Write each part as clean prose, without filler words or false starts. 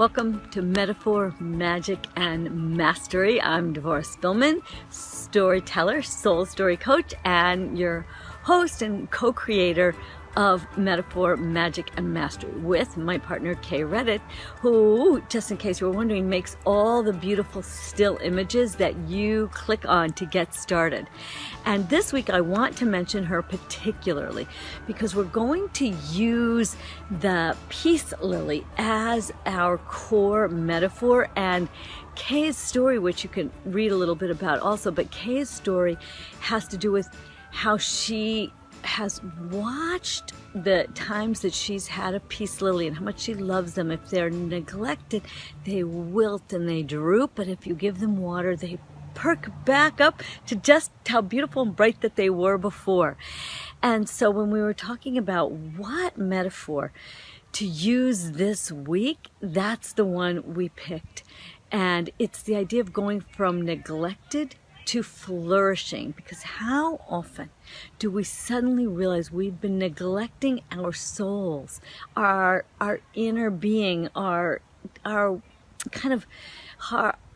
Welcome to Metaphor, Magic, and Mastery. I'm Devorah Spilman, storyteller, soul story coach, and your host and co-creator of Metaphor, Magic, and Mastery with my partner Kay Reddit, who, just in case you were wondering, makes all the beautiful still images that you click on to get started. And this week I want to mention her particularly because we're going to use the peace lily as our core metaphor, and Kay's story, which you can read a little bit about also, but Kay's story has to do with how she has watched the times that she's had a peace lily and how much she loves them. If they're neglected, they wilt and they droop, but if you give them water, they perk back up to just how beautiful and bright that they were before. And so when we were talking about what metaphor to use this week, that's the one we picked. And it's the idea of going from neglected to flourishing, because how often do we suddenly realize we've been neglecting our souls, our inner being, our kind of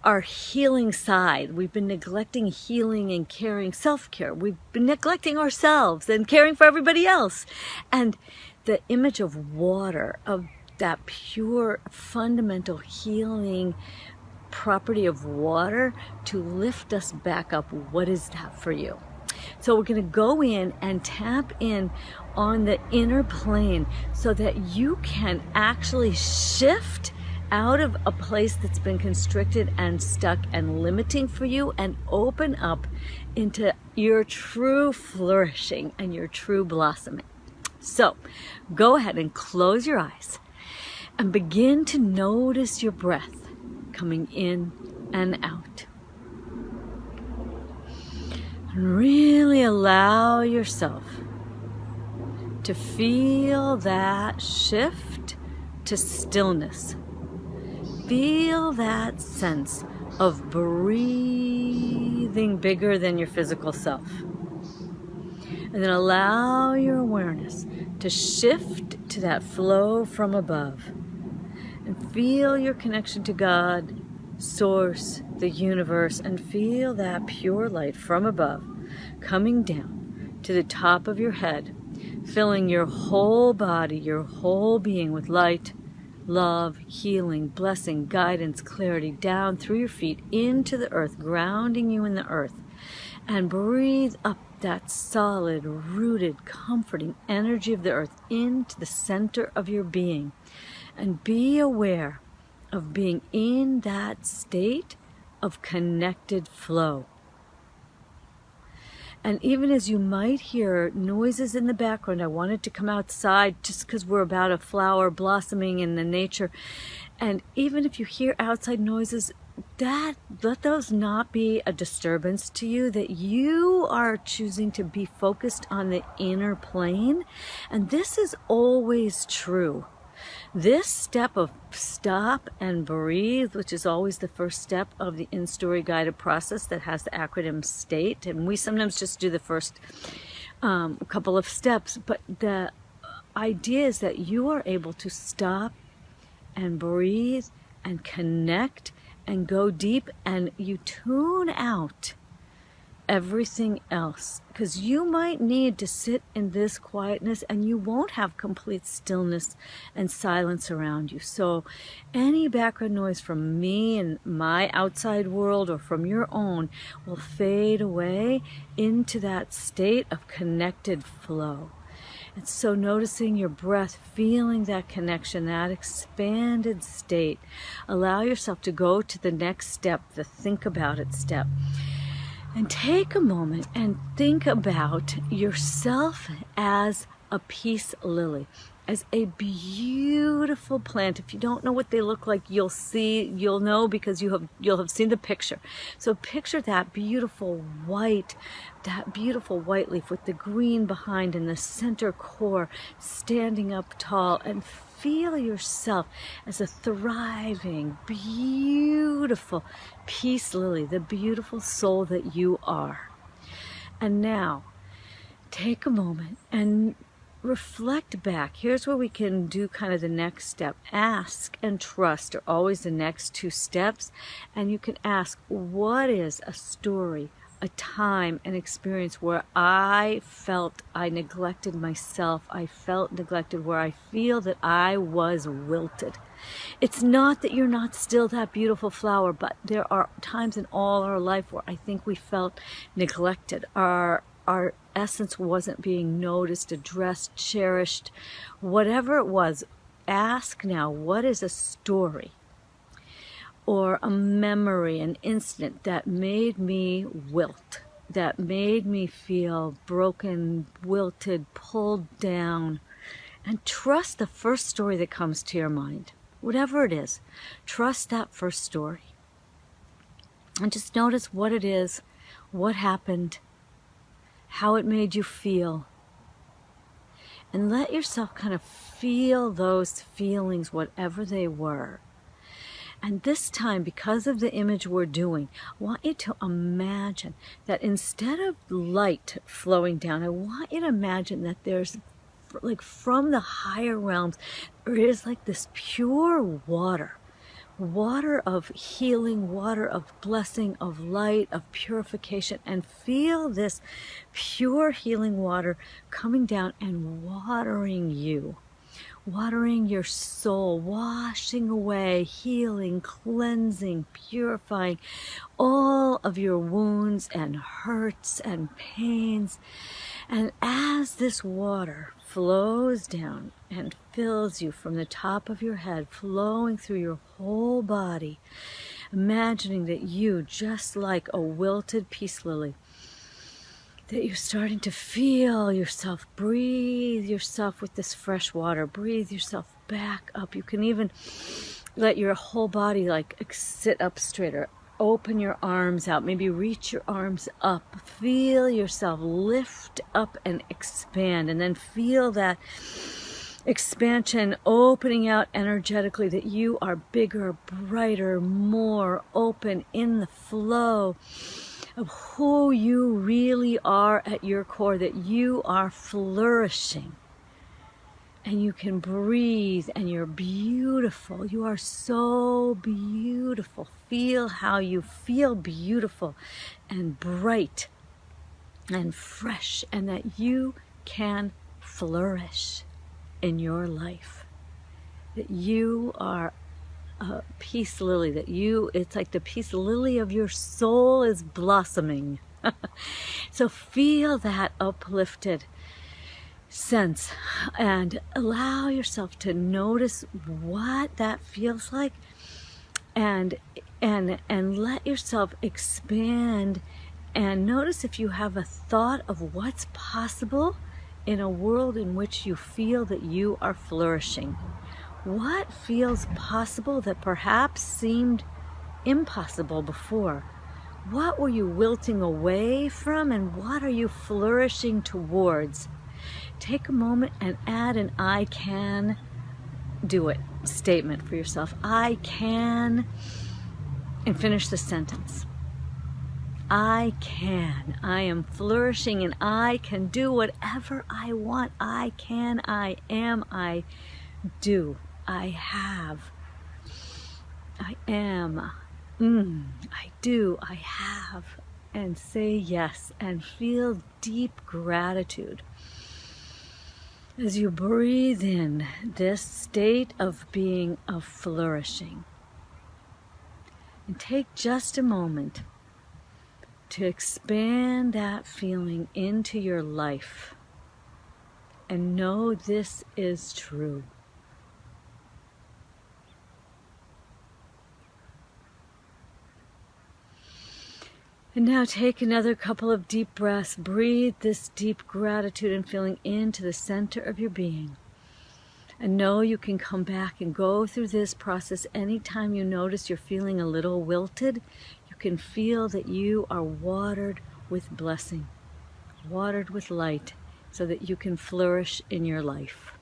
our healing side. We've been neglecting healing and caring, self-care. We've been neglecting ourselves and caring for everybody else. And the image of water, of that pure fundamental healing property of water to lift us back up. What is that for you? So we're going to go in and tap in on the inner plane so that you can actually shift out of a place that's been constricted and stuck and limiting for you and open up into your true flourishing and your true blossoming. So go ahead and close your eyes and begin to notice your breath coming in and out. And really allow yourself to feel that shift to stillness. Feel that sense of breathing bigger than your physical self. And then allow your awareness to shift to that flow from above. And feel your connection to God, Source, the universe, and feel that pure light from above coming down to the top of your head, filling your whole body, your whole being with light, love, healing, blessing, guidance, clarity, down through your feet into the earth, grounding you in the earth. And breathe up that solid, rooted, comforting energy of the earth into the center of your being. And be aware of being in that state of connected flow. And even as you might hear noises in the background, I wanted to come outside just because we're about a flower blossoming in the nature. And even if you hear outside noises, let those not be a disturbance to you, that you are choosing to be focused on the inner plane. And this is always true. This step of stop and breathe, which is always the first step of the in-story guided process that has the acronym STATE, and we sometimes just do the first couple of steps, but the idea is that you are able to stop and breathe and connect and go deep, and you tune out everything else, because you might need to sit in this quietness and you won't have complete stillness and silence around you. So any background noise from me and my outside world or from your own will fade away into that state of connected flow. And so noticing your breath, feeling that connection, that expanded state. Allow yourself to go to the next step, the think about it step. And take a moment and think about yourself as a peace lily, as a beautiful plant. If you don't know what they look like, you'll know because you'll have seen the picture. So picture that beautiful white leaf with the green behind and the center core standing up tall, and feel yourself as a thriving, beautiful peace lily, the beautiful soul that you are. And now, take a moment and reflect back. Here's where we can do kind of the next step. Ask and trust are always the next two steps. And you can ask, what is a story, a time, an experience where I felt I neglected myself, I felt neglected, where I feel that I was wilted. It's not that you're not still that beautiful flower, but there are times in all our life where I think we felt neglected. Our essence wasn't being noticed, addressed, cherished, whatever it was. Ask now, what is a story or a memory, an incident that made me wilt, that made me feel broken, wilted, pulled down? And trust the first story that comes to your mind. Whatever it is, trust that first story. And just notice what it is, what happened, how it made you feel. And let yourself kind of feel those feelings, whatever they were. And this time, because of the image we're doing, I want you to imagine that instead of light flowing down, I want you to imagine that there's, like, from the higher realms, there is like this pure water of healing, water of blessing, of light, of purification, and feel this pure healing water coming down and watering you, watering your soul, washing away, healing, cleansing, purifying all of your wounds and hurts and pains. And as this water flows down and fills you from the top of your head, flowing through your whole body, imagining that you, just like a wilted peace lily, that you're starting to feel yourself, breathe yourself with this fresh water, breathe yourself back up. You can even let your whole body like sit up straighter. Open your arms out, maybe reach your arms up, feel yourself lift up and expand, and then feel that expansion opening out energetically, that you are bigger, brighter, more open in the flow of who you really are at your core, that you are flourishing. And you can breathe, and you're beautiful. You are so beautiful. Feel how you feel beautiful and bright and fresh, and that you can flourish in your life. That you are a peace lily, that it's like the peace lily of your soul is blossoming. So feel that uplifted sense and allow yourself to notice what that feels like, and let yourself expand, and notice if you have a thought of what's possible in a world in which you feel that you are flourishing. What feels possible that perhaps seemed impossible before? What were you wilting away from, and what are you flourishing towards? Take a moment and add an I can do it statement for yourself. I can, and finish the sentence. I can. I am flourishing, and I can do whatever I want. I can, I am, I do, I have, I am, I do, I have. And say yes, and feel deep gratitude as you breathe in this state of being, of flourishing. And take just a moment to expand that feeling into your life and know this is true. And now take another couple of deep breaths. Breathe this deep gratitude and feeling into the center of your being. And know you can come back and go through this process anytime you notice you're feeling a little wilted. You can feel that you are watered with blessing, watered with light, so that you can flourish in your life.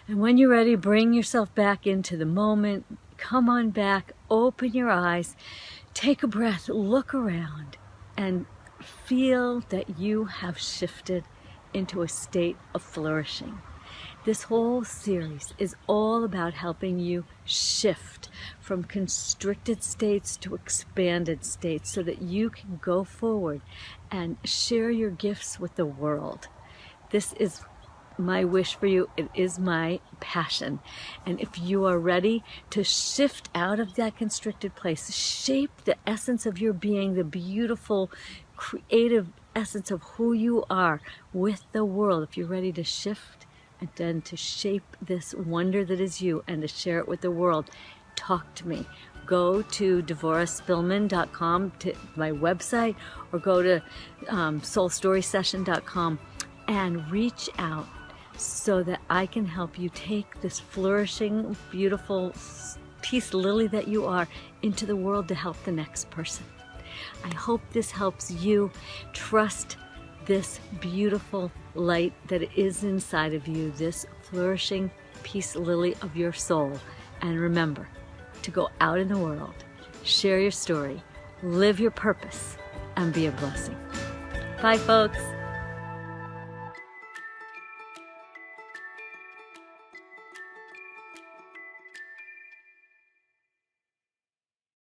And when you're ready, bring yourself back into the moment. Come on back, open your eyes. Take a breath, look around, and feel that you have shifted into a state of flourishing. This whole series is all about helping you shift from constricted states to expanded states so that you can go forward and share your gifts with the world. This is my wish for you. It is my passion. And if you are ready to shift out of that constricted place, shape the essence of your being, the beautiful, creative essence of who you are with the world, if you're ready to shift and then to shape this wonder that is you and to share it with the world, talk to me. Go to DevorahSpilman.com, to my website, or go to soulstorysession.com and reach out so that I can help you take this flourishing, beautiful peace lily that you are into the world to help the next person. I hope this helps you trust this beautiful light that is inside of you, this flourishing peace lily of your soul. And remember to go out in the world, share your story, live your purpose, and be a blessing. Bye, folks.